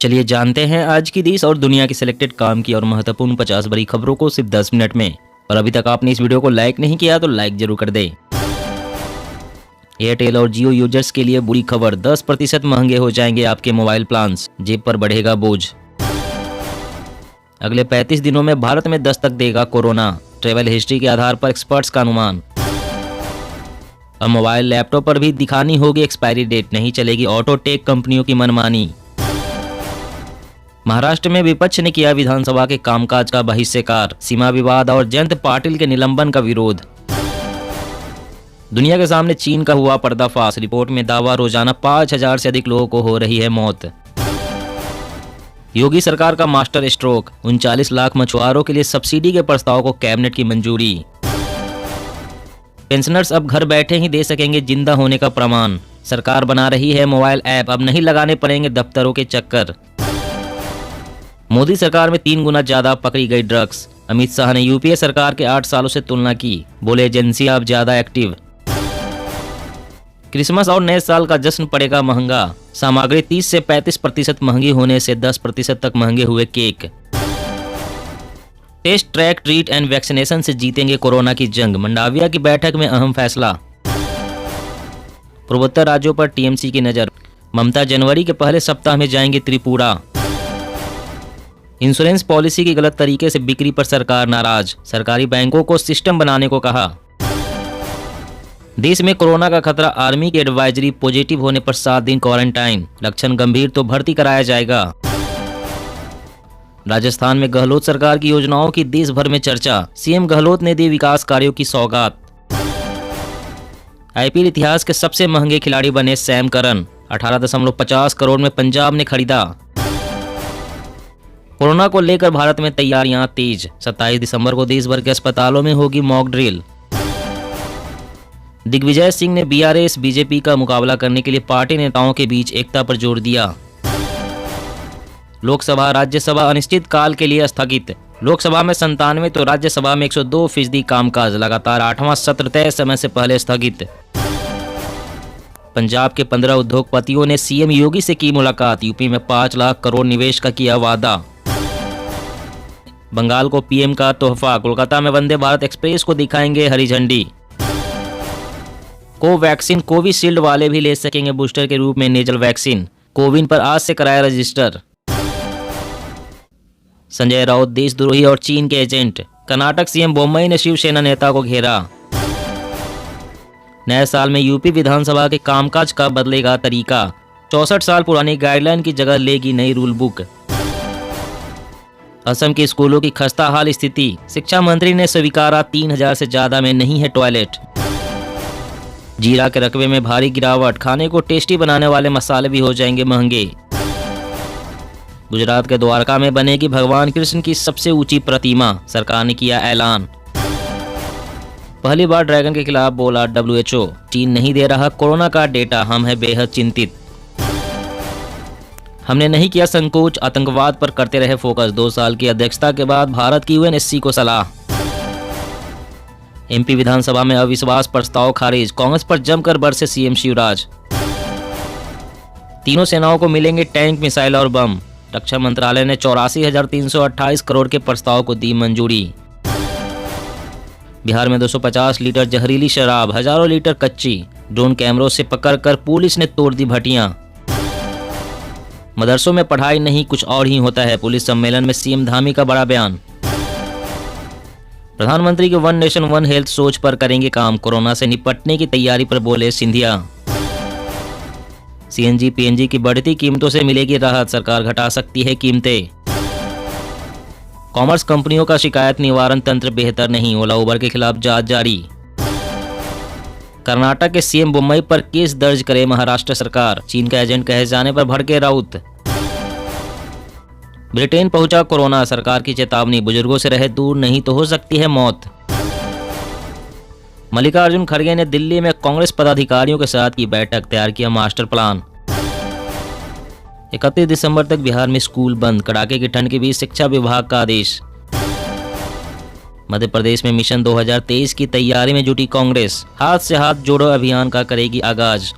चलिए जानते हैं आज की देश और दुनिया की सिलेक्टेड काम की और महत्वपूर्ण 50 बड़ी खबरों को सिर्फ 10 मिनट में। और अभी तक आपने इस वीडियो को लाइक नहीं किया तो लाइक जरूर कर दें। एयरटेल और जियो यूजर्स के लिए बुरी खबर, 10% महंगे हो जाएंगे आपके मोबाइल प्लान्स, जेब पर बढ़ेगा बोझ। अगले 35 दिनों में भारत में दस्तक देगा कोरोना, ट्रैवल हिस्ट्री के आधार पर एक्सपर्ट्स का अनुमान। अब मोबाइल लैपटॉप पर भी दिखानी होगी एक्सपायरी डेट, नहीं चलेगी ऑटो टेक कंपनियों की मनमानी। महाराष्ट्र में विपक्ष ने किया विधानसभा के कामकाज का बहिष्कार, सीमा विवाद और जयंत पाटिल के निलंबन का विरोध। दुनिया के सामने चीन का हुआ पर्दाफाश, रिपोर्ट में दावा रोजाना 5000 से अधिक लोगों को हो रही है मौत। योगी सरकार का मास्टर स्ट्रोक, 39 लाख मछुआरों के लिए सब्सिडी के प्रस्ताव को कैबिनेट की मंजूरी। पेंशनर्स अब घर बैठे ही दे सकेंगे जिंदा होने का प्रमाण, सरकार बना रही है मोबाइल ऐप, अब नहीं लगाने पड़ेंगे दफ्तरों के चक्कर। मोदी सरकार में 3 गुना ज्यादा पकड़ी गई ड्रग्स, अमित शाह ने यूपीए सरकार के 8 सालों से तुलना की, बोले एजेंसियां अब ज्यादा एक्टिव। क्रिसमस और नए साल का जश्न पड़ेगा महंगा, सामग्री 30 से 35% महंगी होने से 10% तक महंगे हुए cake. Test, track, treat and vaccination से जीतेंगे कोरोना की जंग, मंडाविया की बैठक में अहम फैसला। पूर्वोत्तर राज्यों पर टीएमसी की नजर, ममता जनवरी के पहले सप्ताह में जाएंगे त्रिपुरा। इंश्योरेंस पॉलिसी की गलत तरीके से बिक्री पर सरकार नाराज, सरकारी बैंकों को सिस्टम बनाने को कहा। देश में कोरोना का खतरा, आर्मी की एडवाइजरी, पॉजिटिव होने पर 7 दिन क्वारंटाइन, लक्षण गंभीर तो भर्ती कराया जाएगा। राजस्थान में गहलोत सरकार की योजनाओं की देश भर में चर्चा, सीएम गहलोत ने दी विकास कार्यों की सौगात। आईपीएल इतिहास के सबसे महंगे खिलाड़ी बने सैम करन, 18.50 करोड़ में पंजाब ने खरीदा। कोरोना को लेकर भारत में तैयारियां तेज, 27 दिसंबर को देश भर के अस्पतालों में होगी मॉक ड्रिल। दिग्विजय सिंह ने बीआरएस बीजेपी का मुकाबला करने के लिए पार्टी नेताओं के बीच एकता पर जोर दिया। लोकसभा राज्यसभा अनिश्चित काल के लिए स्थगित, लोकसभा में 97 तो राज्यसभा में 102% कामकाज, लगातार 8वां सत्र तय समय से पहले स्थगित। पंजाब के 15 उद्योगपतियों ने सीएम योगी से की मुलाकात, यूपी में 5 लाख करोड़ निवेश का किया वादा। बंगाल को पीएम का तोहफा, कोलकाता में वंदे भारत एक्सप्रेस को दिखाएंगे हरी झंडी। कोवैक्सीन, कोविशील्ड वाले भी ले सकेंगे बूस्टर के रूप में नेजल वैक्सीन, कोविन पर आज से कराया रजिस्टर। संजय राउत देशद्रोही और चीन के एजेंट, कर्नाटक सीएम बोम्मई ने शिवसेना नेता को घेरा। नए साल में यूपी विधानसभा के कामकाज का बदलेगा तरीका, 64 साल पुरानी गाइडलाइन की जगह लेगी नई रूल बुक। असम के स्कूलों की खस्ताहाल स्थिति, शिक्षा मंत्री ने स्वीकारा 3000 से ज्यादा में नहीं है टॉयलेट। जीरा के रकबे में भारी गिरावट, खाने को टेस्टी बनाने वाले मसाले भी हो जाएंगे महंगे। गुजरात के द्वारका में बनेगी भगवान कृष्ण की सबसे ऊंची प्रतिमा, सरकार ने किया ऐलान। पहली बार ड्रैगन के खिलाफ बोला WHO, चीन नहीं दे रहा कोरोना का डेटा, हम हैं बेहद चिंतित। हमने नहीं किया संकोच, आतंकवाद पर करते रहे फोकस, 2 साल की अध्यक्षता के बाद भारत की यूएनएससी को सलाह। एमपी विधानसभा में अविश्वास प्रस्ताव खारिज, कांग्रेस पर जमकर बरसे सीएम शिवराज। तीनों सेनाओं को मिलेंगे टैंक, मिसाइल और बम, रक्षा मंत्रालय ने 84,328 करोड़ के प्रस्ताव को दी मंजूरी। बिहार में 250 लीटर जहरीली शराब, हजारों लीटर कच्ची, ड्रोन कैमरों से पकड़कर पुलिस ने तोड़ दी भट्टियां। मदरसों में पढ़ाई नहीं कुछ और ही होता है, पुलिस सम्मेलन में सीएम धामी का बड़ा बयान। प्रधानमंत्री के वन नेशन वन हेल्थ सोच पर करेंगे काम, कोरोना से निपटने की तैयारी पर बोले सिंधिया। सीएनजी पीएनजी की बढ़ती कीमतों से मिलेगी राहत, सरकार घटा सकती है कीमतें। कॉमर्स कंपनियों का शिकायत निवारण तंत्र बेहतर नहीं, ओला उबर के खिलाफ जांच जारी। कर्नाटक के सीएम बोम्मई पर केस दर्ज करे महाराष्ट्र सरकार, चीन का एजेंट कहे जाने पर भड़के राउत। ब्रिटेन पहुंचा कोरोना, सरकार की चेतावनी, बुजुर्गों से रहे दूर नहीं तो हो सकती है मौत। मल्लिकार्जुन खड़गे ने दिल्ली में कांग्रेस पदाधिकारियों के साथ की बैठक, तैयार किया मास्टर प्लान। 31 दिसंबर तक बिहार में स्कूल बंद, कड़ाके की ठंड के बीच शिक्षा विभाग का आदेश। मध्य प्रदेश में मिशन 2023 की तैयारी में जुटी कांग्रेस, हाथ से हाथ जोड़ो अभियान का करेगी आगाज।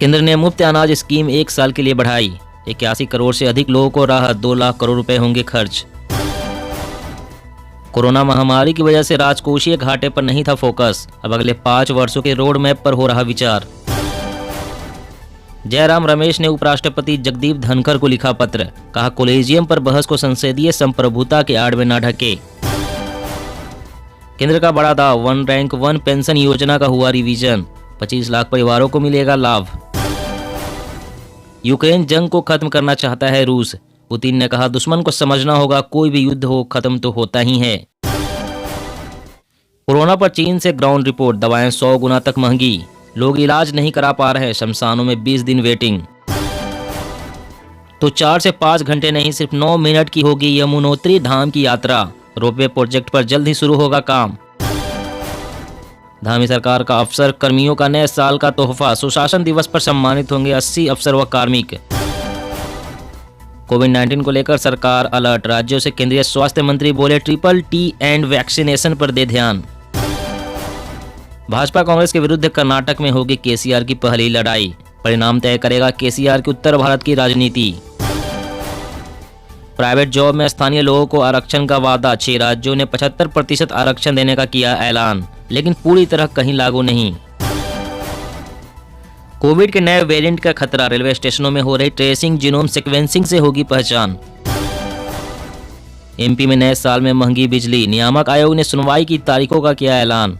केंद्र ने मुफ्त अनाज स्कीम 1 साल के लिए बढ़ाई, 81 करोड़ से अधिक लोगों को राहत, 2 लाख करोड़ रुपए होंगे खर्च। कोरोना महामारी की वजह से राजकोषीय घाटे पर नहीं था फोकस, अब अगले 5 वर्षों के रोड मैप पर हो रहा विचार। जयराम रमेश ने उपराष्ट्रपति जगदीप धनखड़ को लिखा पत्र, कहा कॉलेजियम पर बहस को संसदीय संप्रभुता के आड़ में न ढके। केंद्र का बड़ा दाव, 1 रैंक 1 पेंशन योजना का हुआ रिवीजन, 25 लाख परिवारों को मिलेगा लाभ। यूक्रेन जंग को खत्म करना चाहता है रूस, पुतिन ने कहा दुश्मन को समझना होगा कोई भी युद्ध हो खत्म तो होता ही है। कोरोना पर चीन से ग्राउंड रिपोर्ट, दवाएं 100 गुना तक महंगी, लोग इलाज नहीं करा पा रहे, शमशानों में 20 दिन वेटिंग। तो 4 से 5 घंटे नहीं सिर्फ 9 मिनट की होगी यमुनोत्री धाम की यात्रा, रोपवे प्रोजेक्ट पर जल्द ही शुरू होगा काम। धामी सरकार का अफसर कर्मियों का नए साल का तोहफा, सुशासन दिवस पर सम्मानित होंगे 80 अफसर व कार्मिक। कोविड-19 को लेकर सरकार अलर्ट, राज्यों से केंद्रीय स्वास्थ्य मंत्री बोले TTT एंड वैक्सीनेशन पर दे ध्यान। भाजपा कांग्रेस के विरुद्ध कर्नाटक में होगी केसीआर की पहली लड़ाई, परिणाम तय करेगा केसीआर की उत्तर भारत की राजनीति। प्राइवेट जॉब में स्थानीय लोगों को आरक्षण का वादा, 6 राज्यों ने 75% आरक्षण देने का किया ऐलान, लेकिन पूरी तरह कहीं लागू नहीं। कोविड के नए वेरिएंट का खतरा, रेलवे स्टेशनों में हो रही ट्रेसिंग, जीनोम सीक्वेंसिंग से होगी पहचान। एमपी में नए साल में महंगी बिजली, नियामक आयोग ने सुनवाई की तारीखों का किया ऐलान।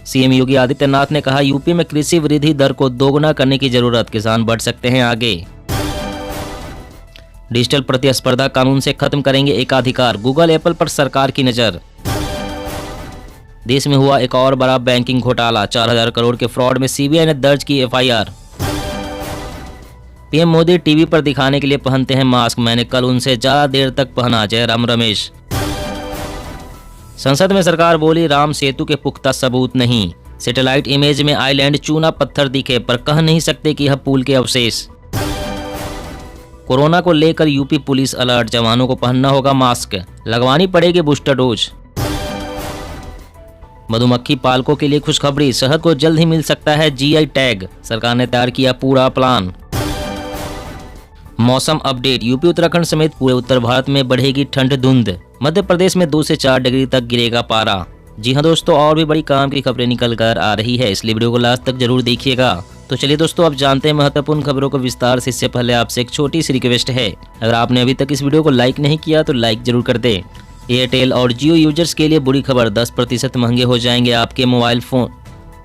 सीएम योगी आदित्यनाथ ने कहा यूपी में कृषि वृद्धि दर को दोगुना करने की जरूरत, किसान बढ़ सकते हैं आगे। डिजिटल प्रतिस्पर्धा कानून से खत्म करेंगे एकाधिकार, गूगल एप्पल पर सरकार की नजर। देश में हुआ एक और बड़ा बैंकिंग घोटाला, 4000 करोड़ के फ्रॉड में सीबीआई ने दर्ज की एफआईआर। पीएम मोदी टीवी पर दिखाने के लिए पहनते हैं मास्क, मैंने कल उनसे ज्यादा देर तक पहना, जयराम रमेश। संसद में सरकार बोली राम सेतु के पुख्ता सबूत नहीं, सैटेलाइट इमेज में आइलैंड चूना पत्थर दिखे पर कह नहीं सकते कि यह पुल के अवशेष। कोरोना को लेकर यूपी पुलिस अलर्ट, जवानों को पहनना होगा मास्क, लगवानी पड़ेगी बूस्टर डोज। मधुमक्खी पालकों के लिए खुशखबरी, शहद को जल्द ही मिल सकता है जीआई टैग, सरकार ने तैयार किया पूरा प्लान। मौसम अपडेट, यूपी उत्तराखंड समेत पूरे उत्तर भारत में बढ़ेगी ठंड धुंध, मध्य प्रदेश में 2 से 4 डिग्री तक गिरेगा पारा। जी हाँ दोस्तों, और भी बड़ी काम की खबरें निकल कर आ रही है, इसलिए वीडियो को लास्ट तक जरूर देखिएगा। तो चलिए दोस्तों, अब जानते हैं महत्वपूर्ण खबरों को विस्तार से। इससे पहले आपसे एक छोटी सी रिक्वेस्ट है, अगर आपने अभी तक इस वीडियो को लाइक नहीं किया तो लाइक जरूर कर दें। एयरटेल और जियो यूजर्स के लिए बुरी खबर, 10% महंगे हो जाएंगे आपके मोबाइल फोन,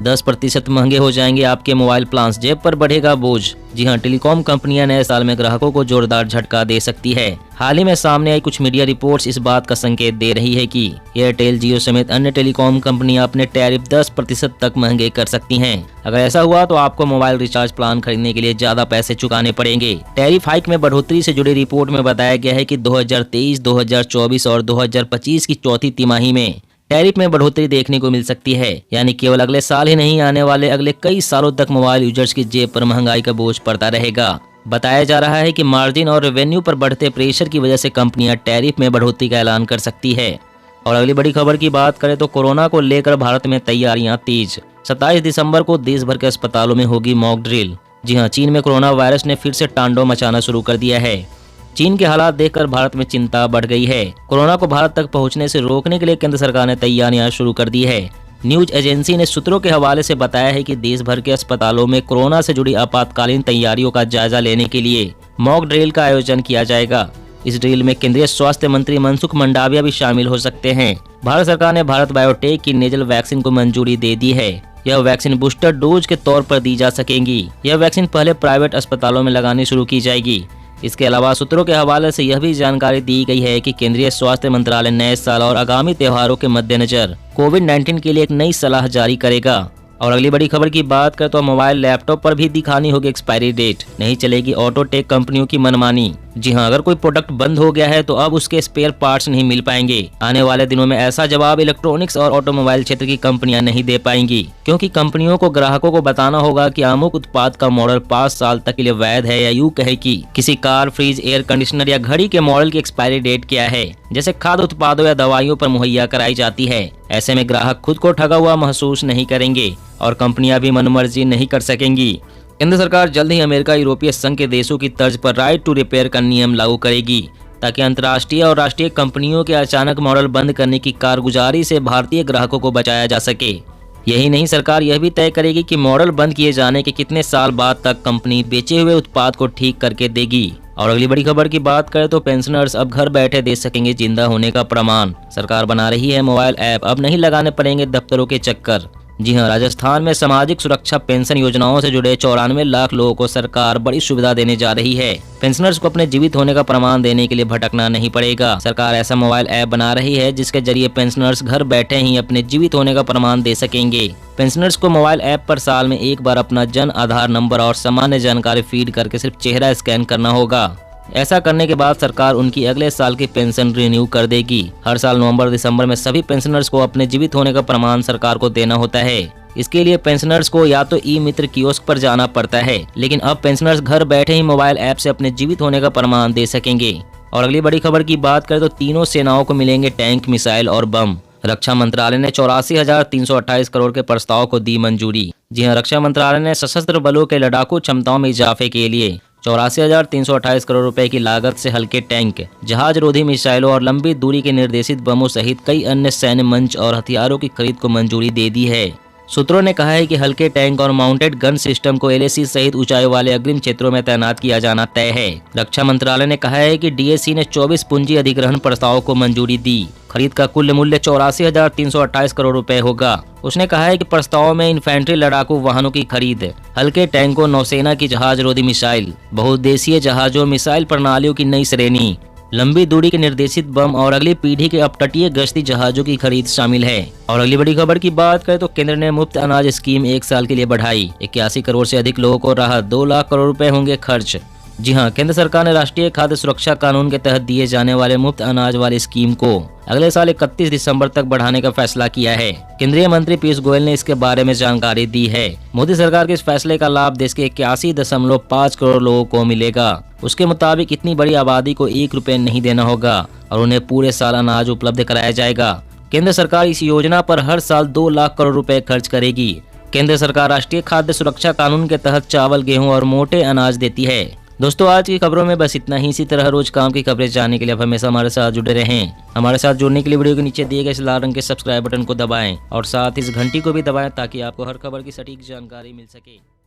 10% महंगे हो जाएंगे आपके मोबाइल प्लान्स, जेब पर बढ़ेगा बोझ। जी हां, टेलीकॉम कंपनियां नए साल में ग्राहकों को जोरदार झटका दे सकती है। हाल ही में सामने आई कुछ मीडिया रिपोर्ट्स इस बात का संकेत दे रही है कि एयरटेल, जियो समेत अन्य टेलीकॉम कंपनियां अपने टैरिफ 10% तक महंगे कर सकती हैं। अगर ऐसा हुआ तो आपको मोबाइल रिचार्ज प्लान खरीदने के लिए ज्यादा पैसे चुकाने पड़ेंगे। टैरिफ हाइक में बढ़ोतरी से जुड़ी रिपोर्ट में बताया गया है कि 2023, 2024 और 2025 की चौथी तिमाही में टैरिफ में बढ़ोतरी देखने को मिल सकती है, यानी केवल अगले साल ही नहीं, आने वाले अगले कई सालों तक मोबाइल यूजर्स की जेब पर महंगाई का बोझ पड़ता रहेगा। बताया जा रहा है कि मार्जिन और रेवेन्यू पर बढ़ते प्रेशर की वजह से कंपनियां टैरिफ में बढ़ोतरी का ऐलान कर सकती है। और अगली बड़ी खबर की बात करें तो कोरोना को लेकर भारत में तैयारियां तेज, 27 दिसंबर को देश भर के अस्पतालों में होगी मॉक ड्रिल। जी हाँ, चीन में कोरोना वायरस ने फिर से तांडव मचाना शुरू कर दिया है। चीन के हालात देखकर भारत में चिंता बढ़ गई है। कोरोना को भारत तक पहुंचने से रोकने के लिए केंद्र सरकार ने तैयारियां शुरू कर दी है। न्यूज एजेंसी ने सूत्रों के हवाले से बताया है कि देश भर के अस्पतालों में कोरोना से जुड़ी आपातकालीन तैयारियों का जायजा लेने के लिए मॉक ड्रिल का आयोजन किया जाएगा। इस ड्रिल में केंद्रीय स्वास्थ्य मंत्री मनसुख मंडाविया भी शामिल हो सकते हैं। भारत सरकार ने भारत बायोटेक की नेजल वैक्सीन को मंजूरी दे दी है। यह वैक्सीन बूस्टर डोज के तौर पर दी जा सकेगी। यह वैक्सीन पहले प्राइवेट अस्पतालों में लगानी शुरू की जाएगी। इसके अलावा सूत्रों के हवाले से यह भी जानकारी दी गई है कि केंद्रीय स्वास्थ्य मंत्रालय नए साल और आगामी त्योहारों के मद्देनजर कोविड-19 के लिए एक नई सलाह जारी करेगा। और अगली बड़ी खबर की बात करें तो मोबाइल लैपटॉप पर भी दिखानी होगी एक्सपायरी डेट, नहीं चलेगी ऑटो टेक कंपनियों की मनमानी। जी हां, अगर कोई प्रोडक्ट बंद हो गया है तो अब उसके स्पेयर पार्ट्स नहीं मिल पाएंगे। आने वाले दिनों में ऐसा जवाब इलेक्ट्रॉनिक्स और ऑटोमोबाइल क्षेत्र की कंपनियां नहीं दे पाएंगी, क्योंकि कंपनियों को ग्राहकों को बताना होगा कि अमुक उत्पाद का मॉडल 5 साल तक के लिए वैध है, या यूं कहे कि किसी कार, फ्रिज, एयर कंडीशनर या घड़ी के मॉडल की एक्सपायरी डेट क्या है, जैसे खाद्य उत्पादों या दवाइयों पर मुहैया कराई जाती है। ऐसे में ग्राहक खुद को ठगा हुआ महसूस नहीं करेंगे और कंपनियां भी मनमर्जी नहीं कर सकेंगी। केंद्र सरकार जल्द ही अमेरिका यूरोपीय संघ के देशों की तर्ज पर राइट टू रिपेयर का नियम लागू करेगी, ताकि अंतर्राष्ट्रीय और राष्ट्रीय कंपनियों के अचानक मॉडल बंद करने की कारगुजारी से भारतीय ग्राहकों को बचाया जा सके। यही नहीं, सरकार यह भी तय करेगी कि मॉडल बंद किए जाने के कितने साल बाद तक कंपनी बेचे हुए उत्पाद को ठीक करके देगी। और अगली बड़ी खबर की बात करें तो पेंशनर्स अब घर बैठे दे सकेंगे जिंदा होने का प्रमाण। सरकार बना रही है मोबाइल ऐप, अब नहीं लगाने पड़ेंगे दफ्तरों के चक्कर। जी हां, राजस्थान में सामाजिक सुरक्षा पेंशन योजनाओं से जुड़े 94 लाख लोगों को सरकार बड़ी सुविधा देने जा रही है। पेंशनर्स को अपने जीवित होने का प्रमाण देने के लिए भटकना नहीं पड़ेगा। सरकार ऐसा मोबाइल ऐप बना रही है जिसके जरिए पेंशनर्स घर बैठे ही अपने जीवित होने का प्रमाण दे सकेंगे। पेंशनर्स को मोबाइल ऐप पर साल में एक बार अपना जन आधार नंबर और सामान्य जानकारी फीड करके सिर्फ चेहरा स्कैन करना होगा। ऐसा करने के बाद सरकार उनकी अगले साल की पेंशन रिन्यू कर देगी। हर साल नवंबर दिसंबर में सभी पेंशनर्स को अपने जीवित होने का प्रमाण सरकार को देना होता है। इसके लिए पेंशनर्स को या तो ई मित्र कियोस्क पर जाना पड़ता है, लेकिन अब पेंशनर्स घर बैठे ही मोबाइल ऐप से अपने जीवित होने का प्रमाण दे सकेंगे। और अगली बड़ी खबर की बात करें तो तीनों सेनाओं को मिलेंगे टैंक, मिसाइल और बम। रक्षा मंत्रालय ने 84,328 करोड़ के प्रस्ताव को दी मंजूरी। जी हां, रक्षा मंत्रालय ने सशस्त्र बलों के लड़ाकू क्षमताओं में इजाफे के लिए 84,328 करोड़ रुपए की लागत से हल्के टैंक, जहाज रोधी मिसाइलों और लंबी दूरी के निर्देशित बमों सहित कई अन्य सैन्य मंच और हथियारों की खरीद को मंजूरी दे दी है। सूत्रों ने कहा है कि हल्के टैंक और माउंटेड गन सिस्टम को एलएसी सहित ऊंचाई वाले अग्रिम क्षेत्रों में तैनात किया जाना तय है। रक्षा मंत्रालय ने कहा है कि डीएसी ने 24 पूंजी अधिग्रहण प्रस्तावों को मंजूरी दी। खरीद का कुल मूल्य 84,328 करोड़ रुपए होगा। उसने कहा है कि प्रस्ताव में इन्फेंट्री लड़ाकू वाहनों की खरीद, हल्के टैंकों, नौसेना की जहाज रोधी मिसाइल, बहुउद्देशीय जहाजों, मिसाइल प्रणालियों की नई श्रेणी, लंबी दूरी के निर्देशित बम और अगली पीढ़ी के अपतटीय गश्ती जहाजों की खरीद शामिल है। और अगली बड़ी खबर की बात करें तो केंद्र ने मुफ्त अनाज स्कीम 1 साल के लिए बढ़ाई। 81 करोड़ से अधिक लोगों को राहत, 2 लाख करोड़ रुपए होंगे खर्च। जी हां, केंद्र सरकार ने राष्ट्रीय खाद्य सुरक्षा कानून के तहत दिए जाने वाले मुफ्त अनाज वाली स्कीम को अगले साल 31 दिसंबर तक बढ़ाने का फैसला किया है। केंद्रीय मंत्री पीयूष गोयल ने इसके बारे में जानकारी दी है। मोदी सरकार के इस फैसले का लाभ देश के 81.5 करोड़ लोगों को मिलेगा। उसके मुताबिक इतनी बड़ी आबादी को 1 रुपए नहीं देना होगा और उन्हें पूरे साल अनाज उपलब्ध कराया जाएगा। केंद्र सरकार इस योजना पर हर साल 2 लाख करोड़ रुपए खर्च करेगी। केंद्र सरकार राष्ट्रीय खाद्य सुरक्षा कानून के तहत चावल, गेहूं और मोटे अनाज देती है। दोस्तों, आज की खबरों में बस इतना ही। इसी तरह रोज काम की खबरें जानने के लिए आप हमेशा हमारे साथ जुड़े रहें। हमारे साथ जुड़ने के लिए वीडियो के नीचे दिए गए इस लाल रंग के सब्सक्राइब बटन को दबाएं और साथ इस घंटी को भी दबाएं ताकि आपको हर खबर की सटीक जानकारी मिल सके।